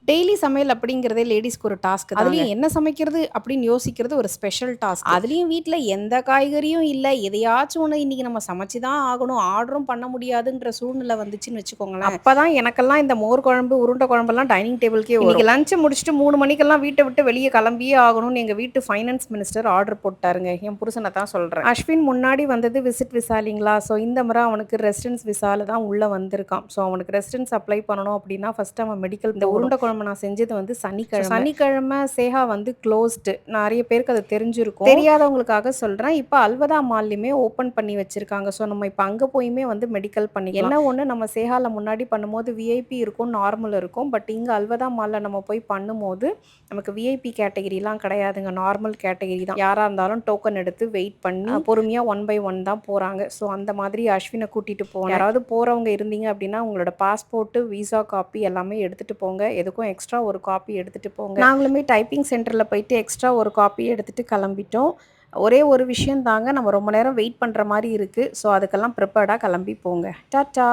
Daily சமையல் அப்படிங்கிறதே லேடீஸ்க்கு ஒரு டாஸ்க் தாங்க. அதுலயும் என்ன சமைக்கிறது அப்படின்னு யோசிக்கிறது ஒரு ஸ்பெஷல் டாஸ்க். அதுலயும் வீட்ல எந்த காய்கறியும் இல்ல. எதையாச்சும் ஒண்ணு இன்னைக்கு நம்ம சமைச்சு தான் ஆகணும். ஆர்டரும் பண்ண முடியாதுன்ற சூழ்நிலை வந்துச்சுன்னு வச்சுக்கோங்களேன். அப்பதான் எனக்கெல்லாம் இந்த மோர் குழம்பு, உருண்டை குழம்பெல்லாம் டைனிங் டேபிள்க்கே வரும். இன்னைக்கு லஞ்ச் முடிச்சுட்டு 3 மணிக்கெல்லாம் வீட்ட விட்டு வெளிய கிளம்பியே ஆகணும்னு எங்க வீட்டு ஃபைனான்ஸ் மினிஸ்டர் ஆர்டர் போட்டாருங்க. என் புருஷன தான் சொல்றேன். அஸ்வின் முன்னாடி வந்தது விசிட் விசா இல்லைங்களா? ஸோ இந்த முறை அவனுக்கு ரெசிடென்ஸ் விசால தான் உள்ள வந்திருக்கான். ஸோ அவனுக்கு ரெசிடென்ஸ் அப்ளை பண்ணணும் அப்படின்னா ஃபர்ஸ்ட் அவன் மெடிக்கல் இந்த உருண்டை குழம்பு நான் செஞ்சது வந்து சனிக்கிழமை. சனிக்கிழமை சேஹா வந்து க்ளோஸ்டு. நெறைய பேருக்கு அது தெரிஞ்சிருக்கும். தெரியாதவங்களுக்காக சொல்றேன். இப்ப அல்வதா மால்லயுமே ஓப்பன் பண்ணி வச்சிருக்காங்க. ஸோ நம்ம இப்ப அங்க போயுமே வந்து மெடிக்கல் பண்ணிக்கலாம். என்ன ஒண்ணு நம்ம சேஹால முன்னாடி பண்ணும்போது விஐபி இருக்கும், நார்மல் இருக்கும். பட் இங்க அல்வதா மால்ல நம்ம போய் பண்ணும்போது நமக்கு விஐபி கேட்டகரிலாம் கிடையாதுங்க. நார்மல் கேட்டகரி தான். யாரா இருந்தாலும் டோக்கன் எடுத்து வெயிட் பண்ணி பொறுமையா ஒன் பை ஒன் தான் போறாங்க. ஸோ அந்த மாதிரி அஸ்வின கூட்டிட்டு போனேன். யாராவது போறவங்க இருந்தீங்க அப்படின்னா உங்களோட பாஸ்போர்ட், விசா காப்பி எல்லாமே எடுத்துட்டு போங்க. எதுக்கும் எக்ஸ்ட்ரா ஒரு காப்பி எடுத்துட்டு போங்க. நாங்களுமே டைப்பிங் சென்டர்ல போயிட்டு எக்ஸ்ட்ரா ஒரு காப்பி எடுத்துட்டு கிளம்பிட்டோம். ஒரே ஒரு விஷயம் தாங்க, நம்ம ரொம்ப நேரம் வெயிட் பண்ற மாரி இருக்கு. ஸோ அதுக்கெல்லாம் ப்ரிப்பேர்டா கிளம்பி போங்க. டாட்டா.